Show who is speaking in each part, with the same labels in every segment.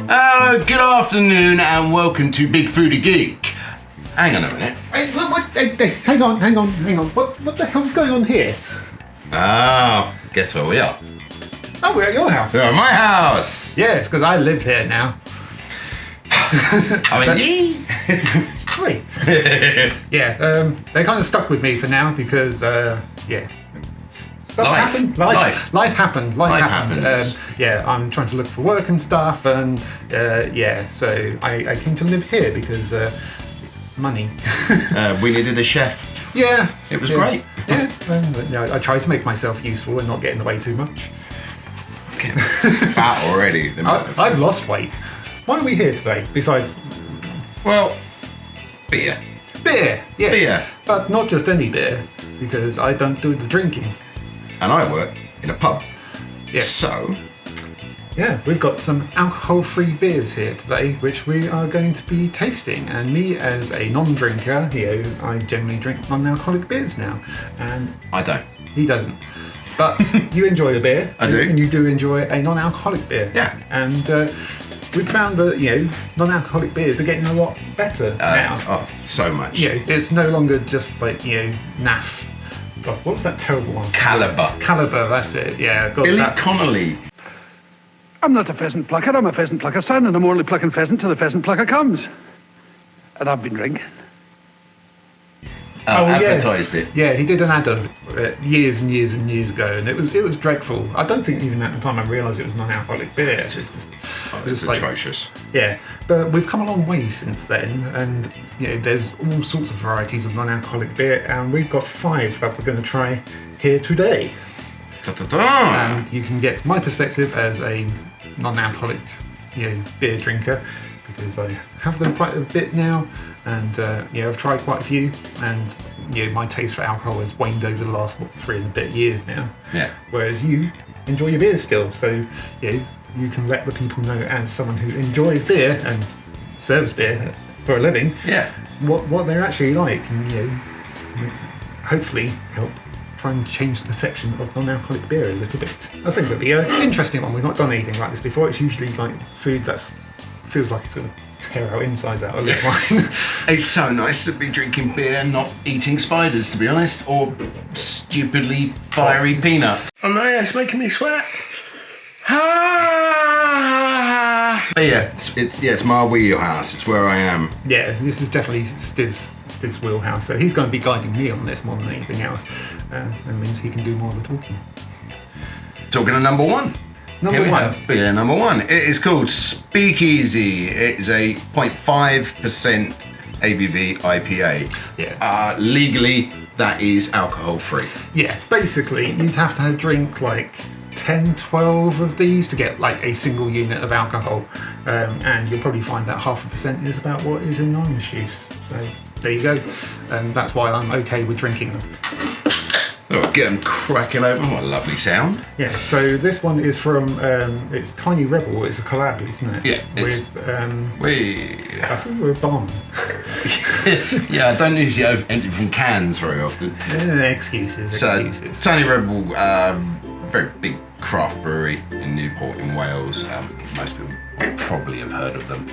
Speaker 1: Hello, good afternoon, and welcome to Big Foodie Geek. Hang on a minute.
Speaker 2: Hey, hang on. What the hell's going on here?
Speaker 1: Oh, guess where we are?
Speaker 2: Oh, we're at your house.
Speaker 1: We're at my house.
Speaker 2: Yes, because I live here now.
Speaker 1: I mean,
Speaker 2: Wait. Yeah, they kind of stuck with me for now because, yeah.
Speaker 1: Life
Speaker 2: happened. Life happened.
Speaker 1: happens.
Speaker 2: Yeah, I'm trying to look for work and stuff, and yeah, so I came to live here because money.
Speaker 1: we needed a chef.
Speaker 2: Yeah,
Speaker 1: It was great.
Speaker 2: Yeah, I try to make myself useful and not get in the way too much.
Speaker 1: Fat already.
Speaker 2: I've lost weight. Why are we here today? Besides,
Speaker 1: Well, beer.
Speaker 2: beer. Yes,
Speaker 1: Beer.
Speaker 2: but not just any beer, because I don't do the drinking.
Speaker 1: And I work in a pub.
Speaker 2: Yeah.
Speaker 1: So,
Speaker 2: Yeah, we've got some alcohol-free beers here today, which we are going to be tasting. And me, as a non-drinker, I generally drink non-alcoholic beers now, and
Speaker 1: I don't.
Speaker 2: he doesn't. But you enjoy the beer.
Speaker 1: I do.
Speaker 2: And you do enjoy a non-alcoholic beer.
Speaker 1: Yeah.
Speaker 2: And we've found that, non-alcoholic beers are getting a lot better now.
Speaker 1: Oh, so much.
Speaker 2: It's no longer just like, naff. God, what was that terrible one?
Speaker 1: Caliber,
Speaker 2: that's it, yeah. God,
Speaker 1: Billy
Speaker 2: that-
Speaker 1: Connolly.
Speaker 3: I'm not a pheasant plucker, I'm a pheasant plucker son, and I'm only plucking pheasant till the pheasant plucker comes. And I've been drinking.
Speaker 1: Advertised it.
Speaker 2: Yeah, he did an ad of it years and years and years ago, and it was dreadful. I don't think even at the time I realised it was non-alcoholic beer.
Speaker 1: It's just atrocious.
Speaker 2: Yeah, but we've come a long way since then, and there's all sorts of varieties of non-alcoholic beer, and we've got 5 that we're going to try here today. And you can get my perspective as a non-alcoholic, beer drinker, because I have them quite a bit now, and I've tried quite a few, and my taste for alcohol has waned over the last 3 and a bit years now.
Speaker 1: Yeah.
Speaker 2: Whereas you enjoy your beer still, so you can let the people know, as someone who enjoys beer and serves beer for a living, what they're actually like, and hopefully help try and change the perception of non-alcoholic beer a little bit. I think it'll be an interesting one. We've not done anything like this before. It's usually like food that feels like it's going to tear our insides out a little.
Speaker 1: It's so nice to be drinking beer and not eating spiders, to be honest, or stupidly fiery peanuts. Oh no, it's making me sweat. But yeah, it's my wheelhouse. It's where I am.
Speaker 2: Yeah, this is definitely Stiv's wheelhouse. So he's going to be guiding me on this more than anything else. That means he can do more of the talking.
Speaker 1: Talking to number 1.
Speaker 2: Number
Speaker 1: Here we
Speaker 2: 1.
Speaker 1: have beer number 1. It is called SpeakEasy. It is a 0.5% ABV IPA.
Speaker 2: Yeah.
Speaker 1: Legally, that is alcohol free.
Speaker 2: Yeah, basically, you'd have to drink like 10, 12 of these to get like a single unit of alcohol. And you'll probably find that 0.5% is about what is in orange juice. So there you go. And that's why I'm okay with drinking them.
Speaker 1: Oh, get them cracking open. What a lovely sound.
Speaker 2: Yeah, so this one is from, it's Tiny Rebel. It's a collab, isn't it?
Speaker 1: Yeah,
Speaker 2: with, I think we're a barn.
Speaker 1: Yeah, I don't usually empty from cans very often.
Speaker 2: Excuses.
Speaker 1: Tiny Rebel, very big craft brewery in Newport in Wales. Most people probably have heard of them.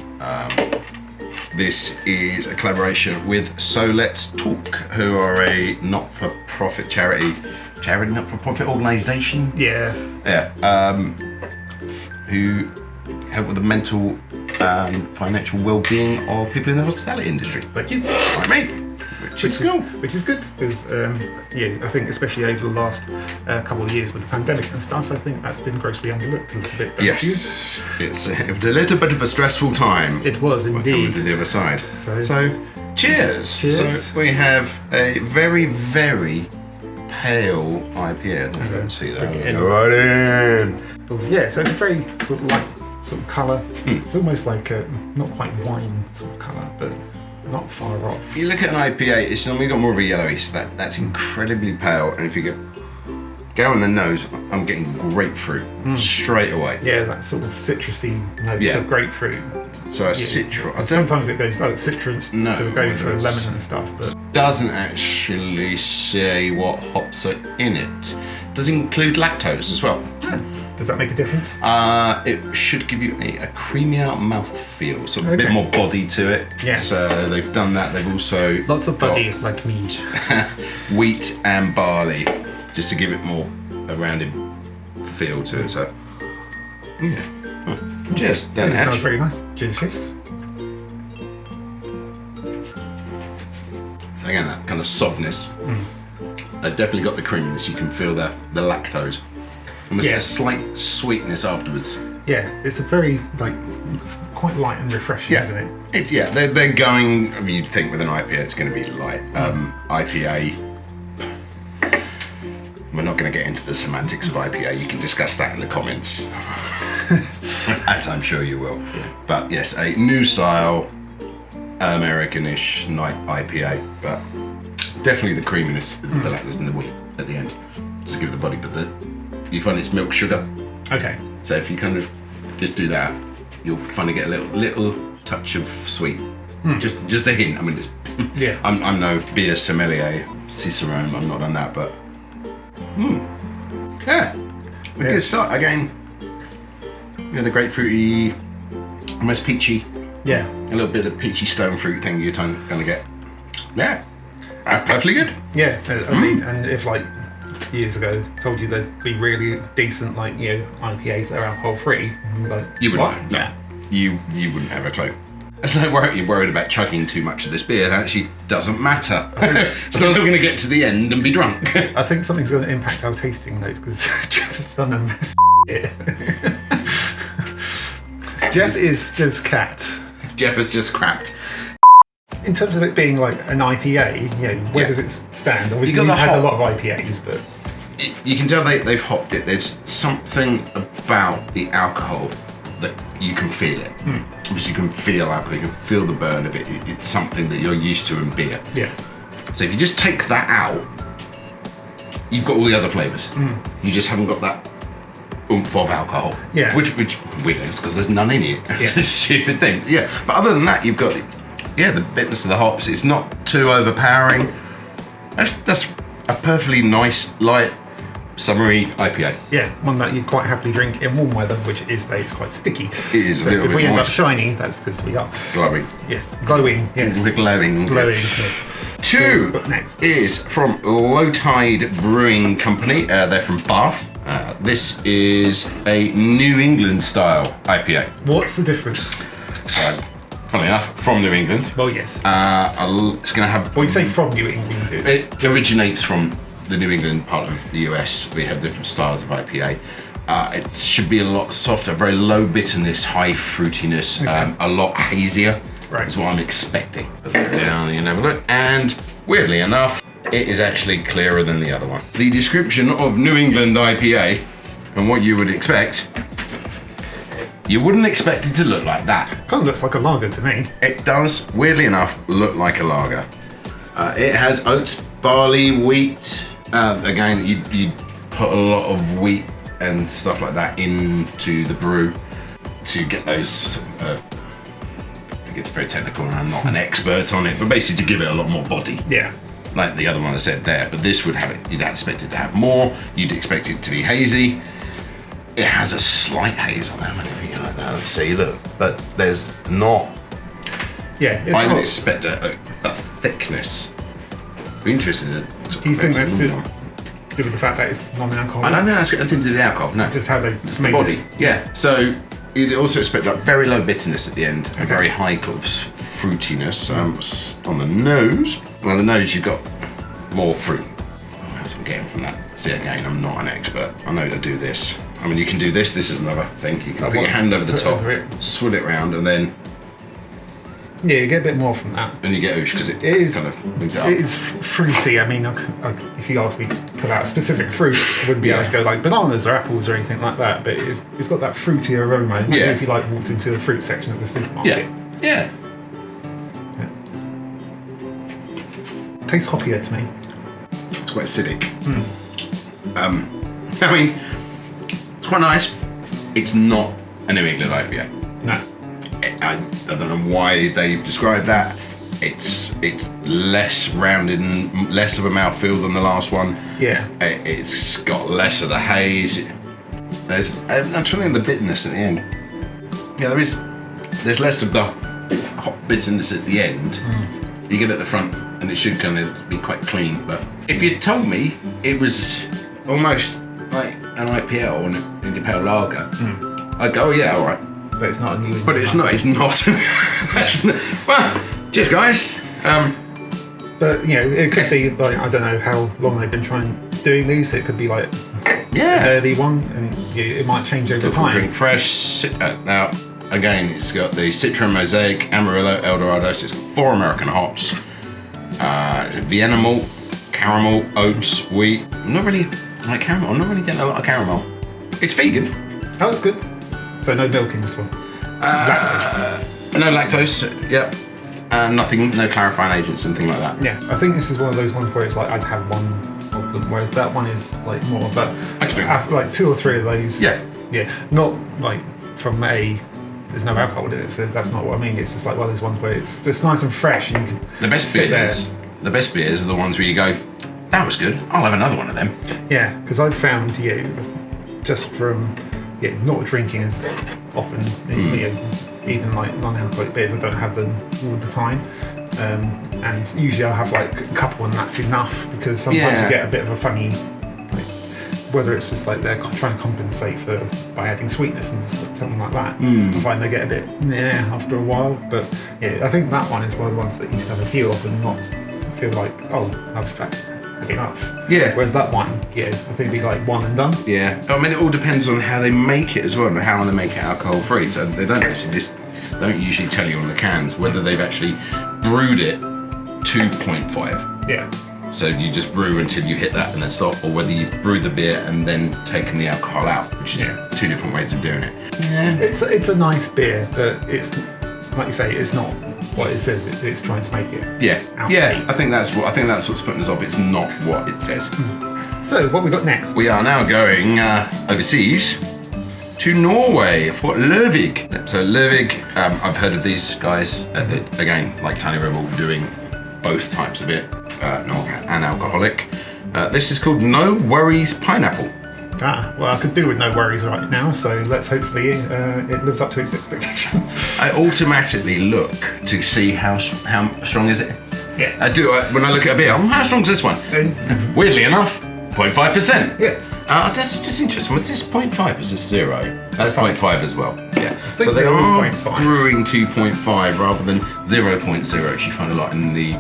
Speaker 1: This is a collaboration with So Let's Talk, who are a not-for-profit charity not-for-profit organisation.
Speaker 2: Yeah.
Speaker 1: Yeah. Who help with the mental and financial well-being of people in the hospitality industry.
Speaker 2: Thank you.
Speaker 1: Like me. Which is cool.
Speaker 2: Which is good, because I think especially over the last couple of years with the pandemic and stuff, I think that's been grossly overlooked a little bit.
Speaker 1: Yes, it was a little bit of a stressful time.
Speaker 2: It was indeed.
Speaker 1: To the other side.
Speaker 2: So
Speaker 1: cheers.
Speaker 2: Cheers.
Speaker 1: So we have a very, very pale IPA. I don't see that.
Speaker 2: Right in. Yeah, so it's a very sort of light sort of colour. It's almost like a, not quite wine sort of colour, but not far off.
Speaker 1: You look at an IPA, it's normally got more of a yellowy, so that's incredibly pale, and if you get go on the nose, I'm getting grapefruit straight away.
Speaker 2: Yeah, that sort of citrusy notes of grapefruit.
Speaker 1: So a citron.
Speaker 2: Sometimes it goes citrus to go for lemon and stuff, but
Speaker 1: doesn't actually say what hops are in it. Does include lactose as well.
Speaker 2: Does that make a difference?
Speaker 1: It should give you a creamier mouthfeel, so a bit more body to it.
Speaker 2: Yeah.
Speaker 1: So they've done that. They've also
Speaker 2: lots of body, like me.
Speaker 1: Wheat and barley, just to give it more a rounded feel to it. So cheers.
Speaker 2: That smells very nice. Cheers.
Speaker 1: So again, that kind of softness. They've definitely got the creaminess. You can feel the lactose. Almost a slight sweetness afterwards.
Speaker 2: Yeah, it's a very quite light and refreshing, isn't it?
Speaker 1: They're going. I mean, you'd think with an IPA it's going to be light. IPA. We're not going to get into the semantics of IPA. You can discuss that in the comments, as I'm sure you will. Yeah. But yes, a new style, Americanish night IPA, but definitely the creaminess, the lactose and the wheat at the end, just give it the body. But you find it's milk sugar.
Speaker 2: Okay.
Speaker 1: So if you kind of just do that, you'll finally get a little touch of sweet. Just a hint. I mean, I'm no beer sommelier, Cicerone. I've not done that, but a good start. Again, the grapefruity, almost peachy.
Speaker 2: Yeah.
Speaker 1: A little bit of peachy stone fruit thing you're going to get. Yeah. Perfectly good.
Speaker 2: Yeah. I mean, and if years ago told you there'd be really decent IPAs that are alcohol free,
Speaker 1: you wouldn't. No, you wouldn't have a clue. It's like you're worried about chugging too much of this beer. That actually doesn't matter. It's not going to get to the end and be drunk.
Speaker 2: I think something's going to impact our tasting notes because Jeff has done a mess here. Jeff is Stiv's cat.
Speaker 1: Jeff has just crapped.
Speaker 2: In terms of it being like an IPA, where does it stand? Obviously, you've had a lot of IPAs, but
Speaker 1: you can tell they've hopped it. There's something about the alcohol that you can feel it. Obviously, you can feel alcohol. You can feel the burn of it. It's something that you're used to in beer.
Speaker 2: Yeah.
Speaker 1: So if you just take that out, you've got all the other flavours. You just haven't got that oomph of alcohol.
Speaker 2: Yeah.
Speaker 1: Which weird is because there's none in it. It's a stupid thing. Yeah. But other than that, you've got the bitterness of the hops. It's not too overpowering. That's a perfectly nice, light, summery IPA.
Speaker 2: Yeah, one that you'd quite happily drink in warm weather, which is that it's quite sticky.
Speaker 1: It is
Speaker 2: so
Speaker 1: a little
Speaker 2: if
Speaker 1: bit
Speaker 2: we end up
Speaker 1: moist.
Speaker 2: shiny, that's because we are.
Speaker 1: Glowing.
Speaker 2: Yes, glowing. Yes.
Speaker 1: We're glowing.
Speaker 2: Glowing. Yes.
Speaker 1: Two
Speaker 2: next
Speaker 1: is from Lowtide Brewing Company. They're from Bath. This is a New England style IPA.
Speaker 2: What's the difference?
Speaker 1: So, funnily enough, from New England.
Speaker 2: Well, yes.
Speaker 1: It's going to have.
Speaker 2: Well, you say from New England.
Speaker 1: It originates from the New England part of the US. We have different styles of IPA. It should be a lot softer, very low bitterness, high fruitiness, a lot hazier.
Speaker 2: Right.
Speaker 1: Is what I'm expecting. Put that down, you can have a look. And weirdly enough, it is actually clearer than the other one. The description of New England IPA and what you would expect, you wouldn't expect it to look like that.
Speaker 2: Kind of looks like a lager to me.
Speaker 1: It does, weirdly enough, look like a lager. It has oats, barley, wheat. Again, you put a lot of wheat and stuff like that into the brew to get those. It gets very technical, and I'm not an expert on it, but basically to give it a lot more body.
Speaker 2: Yeah.
Speaker 1: Like the other one I said there, but this would have it. You'd expect it to have more. You'd expect it to be hazy. It has a slight haze on it and everything like that. See, look, but there's not.
Speaker 2: Yeah.
Speaker 1: I would expect a thickness. Be interested in it.
Speaker 2: Do you think that's to do with the fact that it's non-alcoholic?
Speaker 1: I don't think that's got anything to do with the alcohol. No,
Speaker 2: Just how they
Speaker 1: just the body. Yeah. So you'd also expect like very low bitterness at the end, a very high kind of fruitiness on the nose. On the nose, you've got more fruit. That's what I'm getting from that. See, again, I'm not an expert. I know to do this. I mean, you can do this. This is another thing. You can put your hand over the top, swill it round, and then.
Speaker 2: Yeah, you get a bit more from that.
Speaker 1: And you get oosh because it
Speaker 2: is
Speaker 1: kind of brings it up.
Speaker 2: It is fruity. I mean, if you asked me to put out a specific fruit, I wouldn't be able to go like bananas or apples or anything like that. But it's got that fruity aroma. Like if you walked into the fruit section of the supermarket.
Speaker 1: Yeah.
Speaker 2: Tastes hoppier to me.
Speaker 1: It's quite acidic. I mean, it's quite nice. It's not a New England IPA.
Speaker 2: No.
Speaker 1: I don't know why they've described that. It's less rounded and less of a mouthfeel than the last one.
Speaker 2: Yeah.
Speaker 1: It's got less of the haze. I'm trying to think of the bitterness at the end. Yeah, there's less of the hot bitterness at the end. You get at the front and it should kind of be quite clean. But if you told me it was almost like an IPA or an India Pale Lager, I'd go, yeah, all right.
Speaker 2: But it's not a new.
Speaker 1: But it's not. It's not. Well, cheers, guys.
Speaker 2: But you know, it could be like, I don't know how long they've been doing these. It could be like an early one, and it might change over time.
Speaker 1: Drink fresh. Now, again, it's got the Citron, Mosaic, Amarillo, Eldorado. So it's 4 American hops. Vienna malt, caramel, oats, wheat. I'm not really like caramel. I'm not really getting a lot of caramel. It's vegan.
Speaker 2: Oh, that's good. So no milk in this one.
Speaker 1: Lactose. No lactose. Yep. Nothing. No clarifying agents, anything like that.
Speaker 2: Yeah, I think this is one of those ones where it's like I'd have one of them, whereas that one is like more. But
Speaker 1: I can drink
Speaker 2: like 2 or 3 of those.
Speaker 1: Yeah.
Speaker 2: Yeah. Not like from there's no alcohol in it, so that's not what I mean. It's just like one of those ones where it's just nice and fresh, and you can.
Speaker 1: The best beers are the ones where you go, that was good. I'll have another one of them.
Speaker 2: Yeah, because I've found just from not drinking as often, even like non-alcoholic beers, I don't have them all the time. And usually I'll have like a couple and that's enough, because sometimes you get a bit of a funny, like, whether it's just like they're trying to compensate by adding sweetness and something like that. I find they get a bit after a while. But I think that one is one of the ones that you should have a few of and not feel like, oh, I've had enough. Yeah. Whereas that one, I think it'd be like one and done.
Speaker 1: Yeah. I mean, it all depends on how they make it as well, and how they make it alcohol free. So they don't usually tell you on the cans whether they've actually brewed it to 0.5.
Speaker 2: Yeah.
Speaker 1: So you just brew until you hit that and then stop, or whether you've brewed the beer and then taken the alcohol out, which is 2 different ways of doing it. Yeah.
Speaker 2: It's a nice beer, but it's, like you say, it's not what it says. It's trying to make it.
Speaker 1: I think that's what's putting us off. It's not what it says.
Speaker 2: So what we got next?
Speaker 1: We are now going overseas to Norway for Lervig. So Lervig, I've heard of these guys. Again, like Tiny Rebel, doing both types of it, and alcoholic. This is called No Worries Pineapple.
Speaker 2: Well, I could do with no worries right now, so let's hopefully it lives up to its expectations.
Speaker 1: I automatically look to see how strong is it.
Speaker 2: Yeah.
Speaker 1: I do. When I look at a beer, how strong is this one? Weirdly enough, 0.5%.
Speaker 2: Yeah.
Speaker 1: That's just interesting. Was this 0.5? Is this 0? That's 0.5 as well. Yeah.
Speaker 2: So
Speaker 1: they are
Speaker 2: 0.5.
Speaker 1: brewing 2.5 rather than 0.0, which you find a lot in the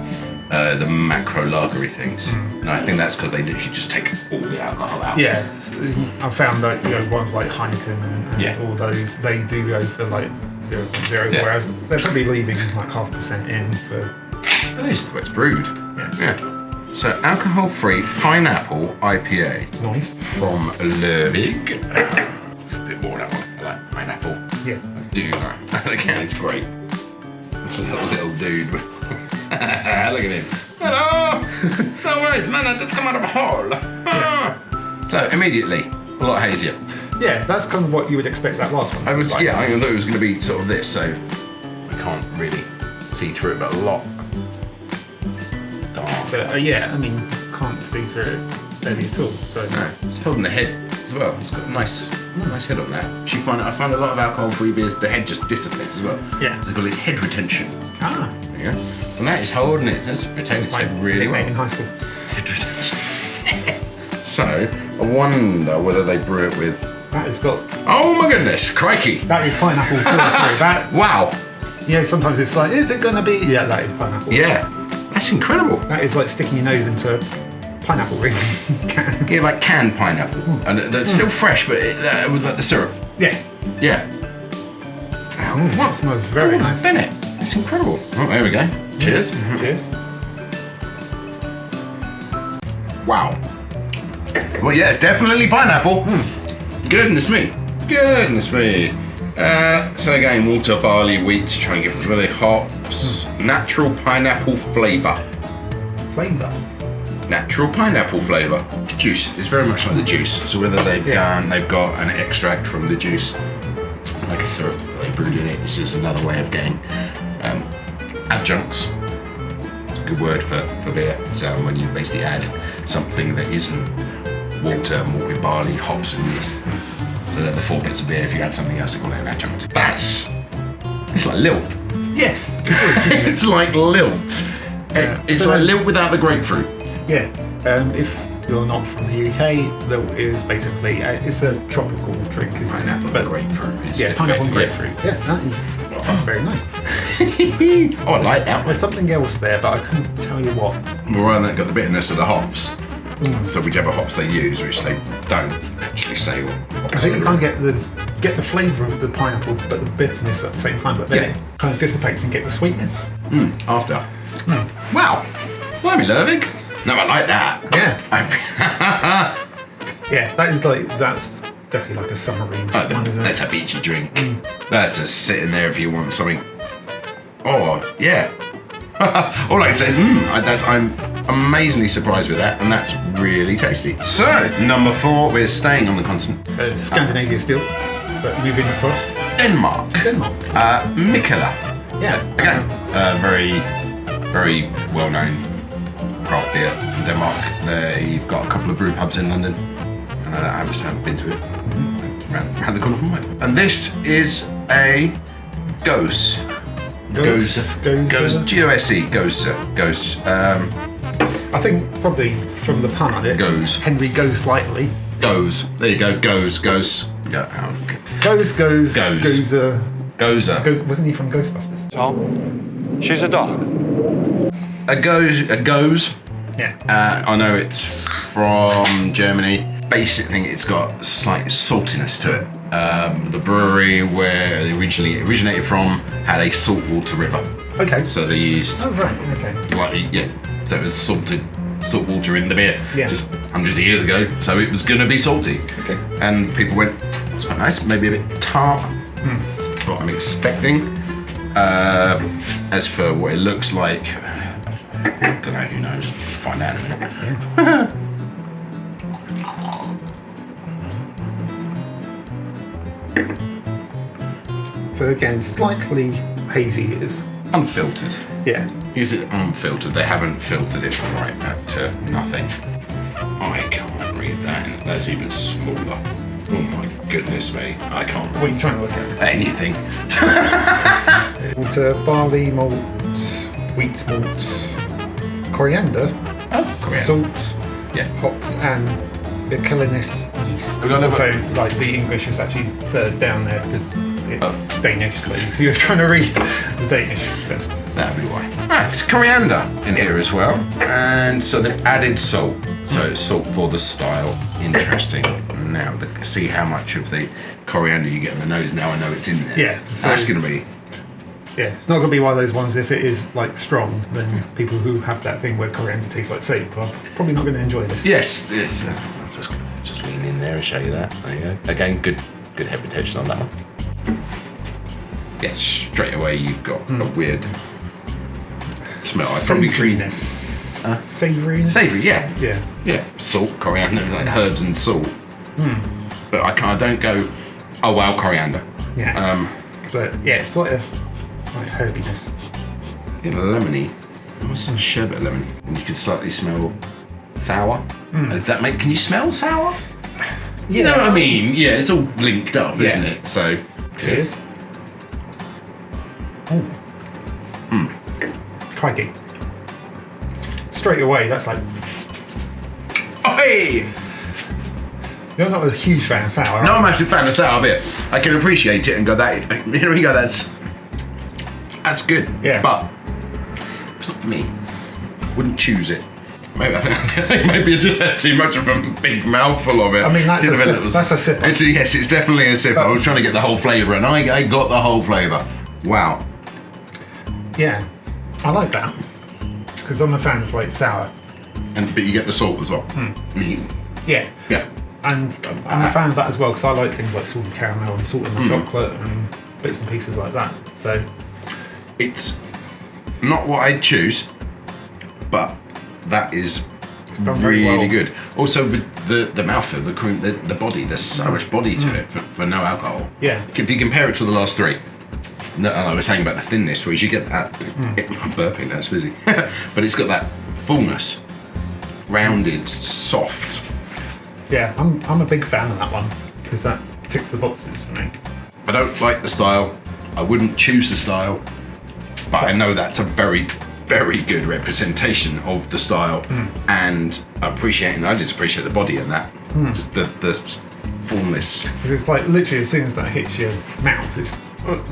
Speaker 1: macro lagery things. And I think that's because they literally just take all the alcohol out.
Speaker 2: Yeah, I found that ones like Kaineken and all those, they do go for like 0.0, whereas they're probably leaving like 0.5% in for.
Speaker 1: At least it's where it's brewed. Yeah. So alcohol-free pineapple IPA.
Speaker 2: Nice.
Speaker 1: From Lervig. A bit more of that one. I like pineapple.
Speaker 2: Yeah.
Speaker 1: I do like that. Again, it's great. It's a little dude. Look at him. Hello! No worries, man, I just come out of a hole. So immediately, a lot hazier.
Speaker 2: Yeah, that's kind of what you would expect that last one.
Speaker 1: I thought it was going to be sort of this, so I can't really see through it, but a lot dark.
Speaker 2: But I mean, can't see through it barely at all. So
Speaker 1: no, it's holding the head as well. It's got a nice head on there. I find a lot of alcohol-free beers, the head just dissipates as well.
Speaker 2: Yeah.
Speaker 1: They call it head retention.
Speaker 2: Ah.
Speaker 1: There you go. And that is holding it. That's retained its head really well.
Speaker 2: In high school.
Speaker 1: Head retention. So, I wonder whether they brew it with.
Speaker 2: That has got.
Speaker 1: Oh my goodness, crikey!
Speaker 2: That is pineapple through. That.
Speaker 1: Wow.
Speaker 2: Yeah, sometimes it's like, is it going to be? Yeah, that is pineapple.
Speaker 1: Yeah, that's incredible.
Speaker 2: That is like sticking your nose into a pineapple ring can.
Speaker 1: Yeah, like canned pineapple, and that's still fresh, but with like the syrup.
Speaker 2: Yeah.
Speaker 1: Yeah.
Speaker 2: Wow, that smells very nice.
Speaker 1: Bennett, it's incredible. Oh, there we go. Cheers.
Speaker 2: Cheers.
Speaker 1: Wow. Well, yeah, definitely pineapple. Goodness me. So again, water, barley, wheat to try and get rid of the hops. Natural pineapple flavour.
Speaker 2: Flavour?
Speaker 1: natural pineapple flavour. The juice is very much like the juice. So whether they've got an extract from the juice, like a syrup that they brewed in it, it's just another way of getting adjuncts. It's a good word for beer. So when you basically add something that isn't water, malted barley, hops and yeast. So they're the 4 bits of beer. If you add something else, they call it an adjunct. It's like lilt.
Speaker 2: Yes.
Speaker 1: It's like lilt. It's like lilt without the grapefruit.
Speaker 2: Yeah. If you're not from the UK, lilt is basically it's a tropical drink, isn't it?
Speaker 1: Pineapple and grapefruit.
Speaker 2: Pineapple and grapefruit. Yeah, that's very nice.
Speaker 1: Oh, I like that one.
Speaker 2: There's something else there, but I couldn't tell you what.
Speaker 1: Well, they've got the bitterness of the hops. So whichever hops they use, which they don't actually say what hops.
Speaker 2: I think you can't get the flavour of the pineapple, but the bitterness at the same time. But then it kind of dissipates and get the sweetness.
Speaker 1: After. Wow. Blimey, Lervig. No, I like that.
Speaker 2: Yeah. Yeah, that's definitely like a summery one, isn't it?
Speaker 1: That's a beachy drink. That's just sitting there if you want something. Oh, yeah. All I can say is, I'm amazingly surprised with that, and that's really tasty. So, number 4, we're staying on the continent.
Speaker 2: Scandinavia still, but moving across.
Speaker 1: Denmark. Mikeller.
Speaker 2: Yeah.
Speaker 1: Again, very, very well-known craft beer in Denmark. They've got a couple of brew pubs in London, and I just haven't been to it. Around the corner from mine. And this is a Gose. Gose. G-O-S-E. Gose.
Speaker 2: I think probably from the pun on it.
Speaker 1: Goes.
Speaker 2: Henry goes lightly.
Speaker 1: Goes. There you go. Goes. Goes. Yeah.
Speaker 2: Goes.
Speaker 1: Goes.
Speaker 2: Wasn't he from Ghostbusters?
Speaker 4: Tom, she's a dog.
Speaker 1: A goes.
Speaker 2: Yeah.
Speaker 1: I know it's from Germany. Basic thing, it's got slight saltiness to it. The brewery where they originally originated from had a saltwater river.
Speaker 2: Okay.
Speaker 1: So they used.
Speaker 2: Oh right. Okay.
Speaker 1: So it was salt water in the beer.
Speaker 2: Yeah.
Speaker 1: Just hundreds of years ago. So it was gonna be salty.
Speaker 2: Okay.
Speaker 1: And people went, it's quite nice, maybe a bit tart. That's what I'm expecting. As for what it looks like, I don't know, who knows? Find out in a minute.
Speaker 2: Yeah. So again, slightly hazy it is.
Speaker 1: Unfiltered.
Speaker 2: Yeah.
Speaker 1: Is it unfiltered? They haven't filtered it right back to nothing. I can't read that. That's even smaller. Oh my goodness me. I can't
Speaker 2: What are you trying to look at?
Speaker 1: anything.
Speaker 2: Water, barley malt, wheat malt, coriander, salt, hops, and Mikeller yeast. Also, like the English is actually third down there because it's Danish. So you're trying to read the Danish first.
Speaker 1: That'd be why. It's coriander in here as well, and so they've added salt. So salt for the style. Interesting. Now see how much of the coriander you get in the nose. Now I know it's in there.
Speaker 2: Yeah. So
Speaker 1: that's gonna be.
Speaker 2: Yeah, it's not gonna be one of those ones. If it is like strong, then people who have that thing where coriander tastes like soap are probably not going to enjoy this.
Speaker 1: Yes. Just lean in there and show you that. There you go. Again, good head retention on that one. Yeah, straight away you've got a weird smell.
Speaker 2: Savouriness. Savouriness?
Speaker 1: Savoury, yeah.
Speaker 2: Yeah.
Speaker 1: Yeah, salt, coriander, like herbs and salt. But I don't go, oh wow, coriander.
Speaker 2: Yeah. But yeah, it's like herbiness.
Speaker 1: Get a lemony. What's some sherbet lemon? And you can slightly smell sour. Does that make? Can you smell sour?
Speaker 2: Yeah.
Speaker 1: You know what I mean? Yeah, it's all linked up, isn't it? So.
Speaker 2: Cheers. Crikey. Straight away, that's like.
Speaker 1: Oh, hey!
Speaker 2: You're not a huge fan of sour.
Speaker 1: No, I'm actually a fan of sour beer. I can appreciate it and go, here we go, that's good.
Speaker 2: Yeah.
Speaker 1: But it's not for me. Wouldn't choose it. Maybe I think maybe I just had too much of a big mouthful of it.
Speaker 2: I mean, that's a sipper.
Speaker 1: Yes, it's definitely a sipper. I was trying to get the whole flavour, and I got the whole flavour. Wow.
Speaker 2: Yeah, I like that because I'm a fan of like sour.
Speaker 1: But you get the salt as well.
Speaker 2: Yeah.
Speaker 1: Yeah.
Speaker 2: And I'm a fan of that as well because I like things like salted caramel and salt in the chocolate and bits and pieces like that. So
Speaker 1: it's not what I'd choose, but that is
Speaker 2: done very
Speaker 1: really
Speaker 2: well.
Speaker 1: good. Also with the mouthfeel, the cream, the body. There's so much body to it for no alcohol.
Speaker 2: Yeah.
Speaker 1: If you compare it to the last three, no, and I was saying about the thinness, whereas you get that. I'm burping. That's busy. But it's got that fullness, rounded, soft.
Speaker 2: Yeah, I'm a big fan of that one because that ticks the boxes for me.
Speaker 1: I don't like the style. I wouldn't choose the style, but I know that's a very, very good representation of the style, and I just appreciate the body in that. Just the fullness.
Speaker 2: Because it's like literally as soon as that hits your mouth, it's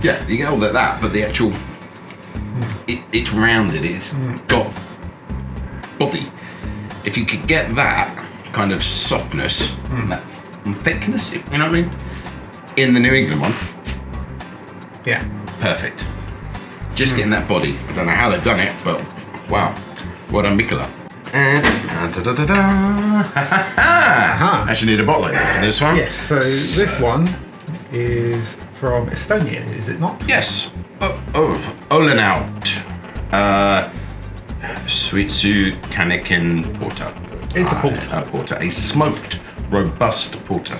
Speaker 1: Yeah, you get all that, but the actual, it's rounded. It's got body. If you could get that kind of softness, and that thickness, you know what I mean, in the New England one,
Speaker 2: yeah.
Speaker 1: perfect. Just getting that body. I don't know how they've done it, but wow. Well done, Mikeller. And actually need a bottle opener for this one.
Speaker 2: Yes. So this one is from Estonia, is it not?
Speaker 1: Yes. Ollenaut. Sweetsu Kaineken Porter.
Speaker 2: It's a porter.
Speaker 1: Porter. A smoked, robust porter.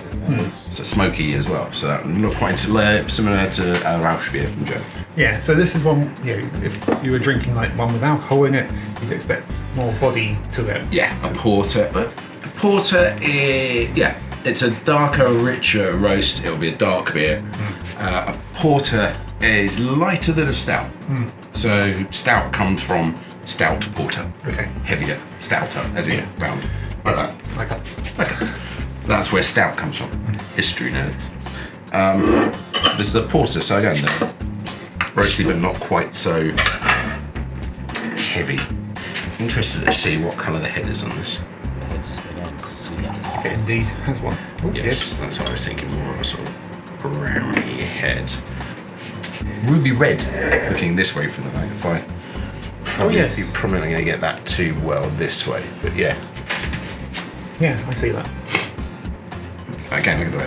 Speaker 1: So smoky as well. So that look quite similar to Rausch beer from Germany.
Speaker 2: Yeah. So this is one. If you were drinking like one with alcohol in it, you'd expect more body to it.
Speaker 1: Yeah, a porter. But a porter is, it's a darker, richer roast. It'll be a dark beer. A porter is lighter than a stout. So stout comes from stout porter. Okay. Heavier, stouter, as in round. Like that.
Speaker 2: Like that.
Speaker 1: That's where stout comes from. History nerds. This is a porter, so again, roasty but not quite so heavy. Interested to see what colour the head is on this.
Speaker 2: It indeed has one. Oh,
Speaker 1: Yes, that's what I was thinking, more of a sort of browny head. Ruby red, looking this way from the magnify.
Speaker 2: Yes.
Speaker 1: You're probably not going to get that too well this way, but yeah.
Speaker 2: Yeah, I see that.
Speaker 1: Again, look at the way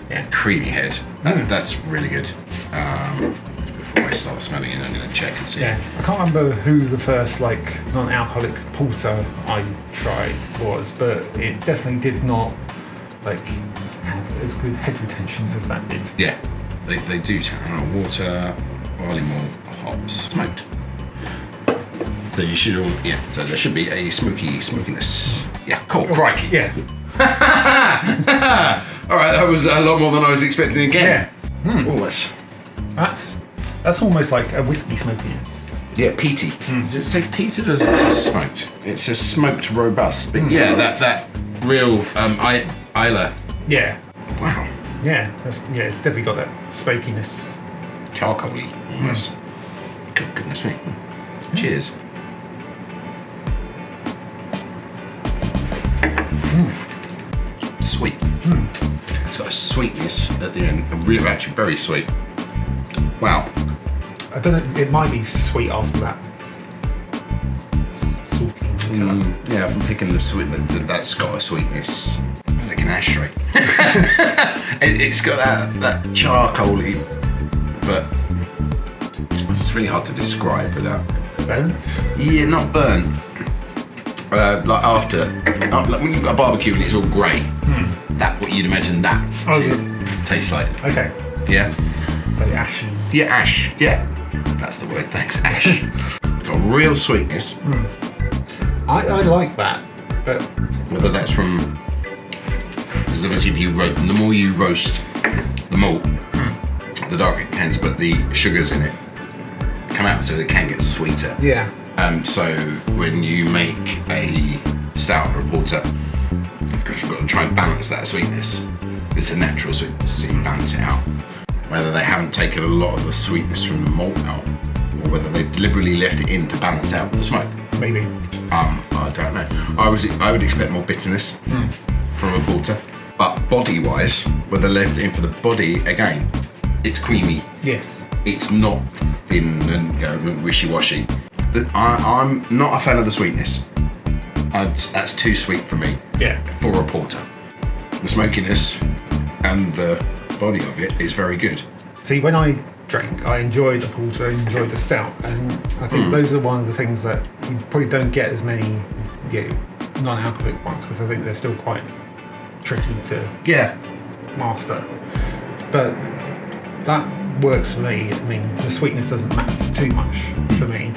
Speaker 1: that creamy head. That's really good. Before I start smelling it, I'm going to check and see.
Speaker 2: Yeah, I can't remember who the first like non-alcoholic porter I tried was, but it definitely did not like have as good head retention as that did.
Speaker 1: Yeah, they do. Water, barley malt, hops, smoked. So you should all, so there should be a smokiness. Yeah, cool, crikey.
Speaker 2: Yeah.
Speaker 1: All right, that was a lot more than I was expecting again.
Speaker 2: Yeah.
Speaker 1: Oh,
Speaker 2: That's almost like a whiskey smokiness.
Speaker 1: Yeah, peaty. Does it say peated or does it say smoked? It says smoked robust. But yeah, that real Isla.
Speaker 2: Yeah.
Speaker 1: Wow.
Speaker 2: Yeah, it's definitely got that smokiness.
Speaker 1: Charcoaly almost. Good goodness me. Cheers. Sweet. It's got a sweetness at the end. Really, actually, very sweet. Wow.
Speaker 2: I don't know. It might be sweet after that. Salty.
Speaker 1: Yeah, I'm picking the sweet. That's got a sweetness. Like an ashtray. It's got that charcoaly, but it's really hard to describe without.
Speaker 2: Burnt?
Speaker 1: Yeah, not burnt. Like after, like when you've got a barbecue and it's all grey. That what you'd imagine that tastes like.
Speaker 2: Okay.
Speaker 1: Yeah.
Speaker 2: So ashy.
Speaker 1: Yeah, ash. Yeah, that's the word. Thanks, ash. Got a real sweetness.
Speaker 2: I like that, but
Speaker 1: Whether that's from, because obviously if the more you roast the malt, the darker it tends, but the sugars in it come out so it can get sweeter.
Speaker 2: yeah.
Speaker 1: So when you make a stout or a porter, because you've got to try and balance that sweetness. It's a natural sweetness, so you balance it out. Whether they haven't taken a lot of the sweetness from the malt out, or whether they've deliberately left it in to balance out the smoke.
Speaker 2: Maybe.
Speaker 1: I don't know. I would expect more bitterness from a porter, but body-wise, whether left in for the body again, it's creamy.
Speaker 2: Yes.
Speaker 1: It's not thin and wishy-washy. I'm not a fan of the sweetness. That's too sweet for me.
Speaker 2: Yeah.
Speaker 1: For a porter, the smokiness and the body of it is very good.
Speaker 2: See, when I drink. I enjoy the porter, I enjoy the stout, and I think those are one of the things that you probably don't get as many non-alcoholic ones, because I think they're still quite tricky to master. But that works for me. I mean, the sweetness doesn't matter too much for me,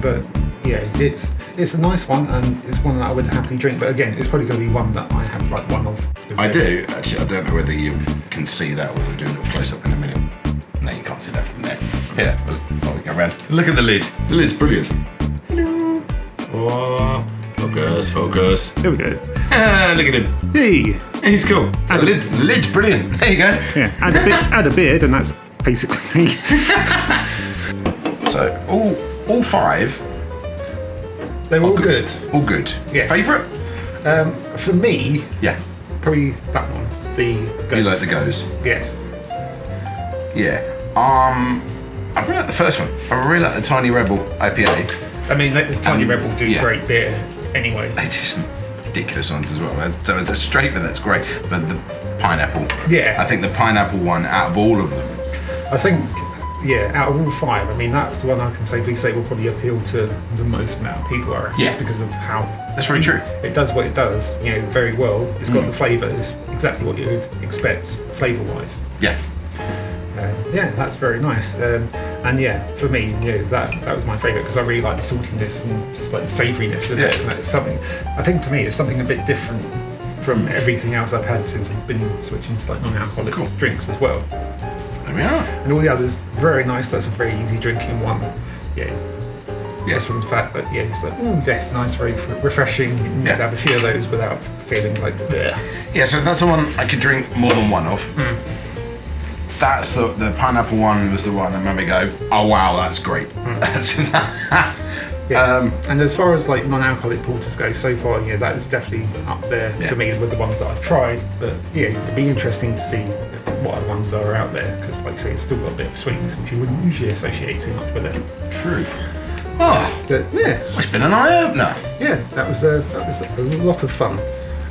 Speaker 2: but yeah, it's a nice one, and it's one that I would happily drink. But again, it's probably going to be one that I have like one of.
Speaker 1: I do actually. I don't know whether you can see that, or we'll do a little close up in a minute. No, you can't see that from there. Here, I'll go around. Look at the lid. The lid's brilliant. Hello. Oh, focus.
Speaker 2: There we go.
Speaker 1: Look at him.
Speaker 2: Hey,
Speaker 1: He's cool. So the lid's brilliant. There you go.
Speaker 2: yeah, add a beard, and that's basically.
Speaker 1: So all 5.
Speaker 2: They're all good.
Speaker 1: All good.
Speaker 2: Yeah.
Speaker 1: Favourite?
Speaker 2: For me,
Speaker 1: Yeah.
Speaker 2: probably that one. The Gose.
Speaker 1: You like the Gose?
Speaker 2: Yes.
Speaker 1: Yeah. I really like the first one. I really like the Tiny Rebel IPA.
Speaker 2: I mean, the Tiny Rebel do
Speaker 1: yeah.
Speaker 2: great beer anyway.
Speaker 1: They do some ridiculous ones as well. So as a straight beer, that's great. But the pineapple.
Speaker 2: Yeah.
Speaker 1: I think the pineapple one, out of all of them.
Speaker 2: I think, yeah, out of all 5, I mean, that's the one I can safely say will probably appeal to the most amount of people, I reckon.
Speaker 1: Yeah.
Speaker 2: It's because of how
Speaker 1: That's very true.
Speaker 2: it does what it does, very well. It's got the flavour, it's exactly what you would expect flavour-wise.
Speaker 1: Yeah.
Speaker 2: Yeah, that's very nice. And yeah, for me, that was my favourite, because I really like the saltiness and just like the savouriness of it. And it's something, I think for me, it's something a bit different from everything else I've had since I've been switching to like non-alcoholic drinks as well.
Speaker 1: There we are.
Speaker 2: And all the others, very nice. That's a very easy drinking one. Yeah. Just from the fact that, it's like, yes, nice, very refreshing. You can have a few of those without feeling like, bleh.
Speaker 1: Yeah, so that's the one I could drink more than one of. That's the pineapple one was the one that made me go, oh wow, that's great.
Speaker 2: And as far as like non-alcoholic porters go, so far, that is definitely up there for me with the ones that I've tried. But it'd be interesting to see what other ones are out there, because like I say, it's still got a bit of sweetness, which you wouldn't usually associate too much with it.
Speaker 1: True. Oh,
Speaker 2: but
Speaker 1: it's been an eye-opener.
Speaker 2: Yeah, that was a lot of fun.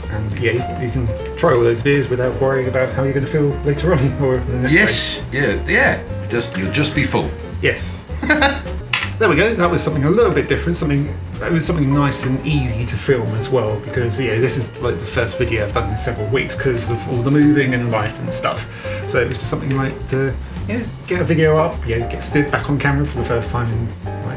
Speaker 2: And you can try all those beers without worrying about how you're going to feel later on or in the next
Speaker 1: Yes, yeah. You'll just be full.
Speaker 2: Yes. There we go. That was something a little bit different. It was something nice and easy to film as well, because this is like the first video I've done in several weeks because of all the moving and life and stuff. So it was just something like to get a video up, get Stiv back on camera for the first time in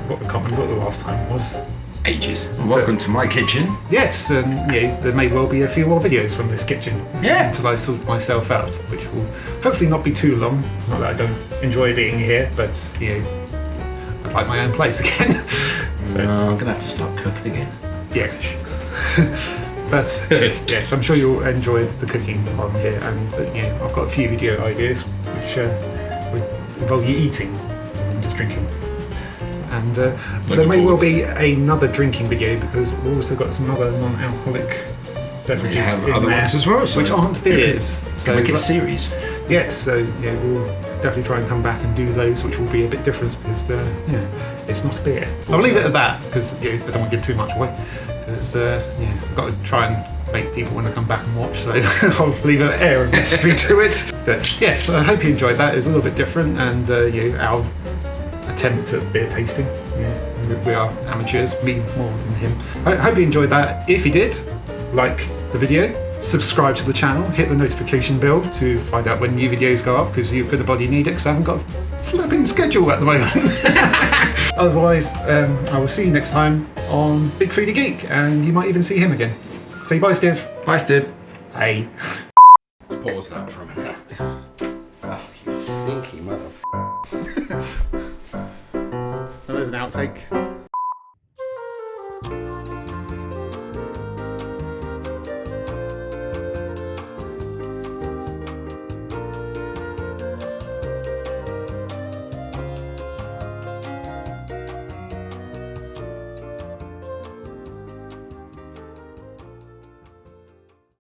Speaker 2: I can't remember what the last time was.
Speaker 1: Ages. Welcome to my kitchen.
Speaker 2: Yes, and there may well be a few more videos from this kitchen.
Speaker 1: Yeah.
Speaker 2: Until I sort myself out, which will hopefully not be too long. Not that I don't enjoy being here, but I'd like my own place again.
Speaker 1: So I'm gonna have to start cooking again.
Speaker 2: Yes. But yes, I'm sure you'll enjoy the cooking on here, and I've got a few video ideas which would involve you eating and just drinking. And there may well be another drinking video, because we've also got some other non-alcoholic beverages
Speaker 1: We have
Speaker 2: in
Speaker 1: other
Speaker 2: there,
Speaker 1: ones as well, so
Speaker 2: which aren't beers.
Speaker 1: So make it a series.
Speaker 2: Yes, so we'll definitely try and come back and do those, which will be a bit different, because it's not a beer. I'll leave it at that, because I don't want to give too much away. Because I've got to try and make people want to come back and watch, so I'll leave an air of mystery to it. But yes, I hope you enjoyed that. It's a little bit different, and our attempt at beer tasting. We are amateurs, me more than him. I hope you enjoyed that. If you did, like the video, subscribe to the channel, hit the notification bell to find out when new videos go up, because you've got the body need it, because I haven't got a flipping schedule at the moment. Otherwise, I will see you next time on Big Foodie Geek, and you might even see him again. Say bye, Stiv.
Speaker 1: Bye, Stiv.
Speaker 2: Hey.
Speaker 1: Let's pause that for a minute. Oh, you stinky mother.
Speaker 2: There's an outtake.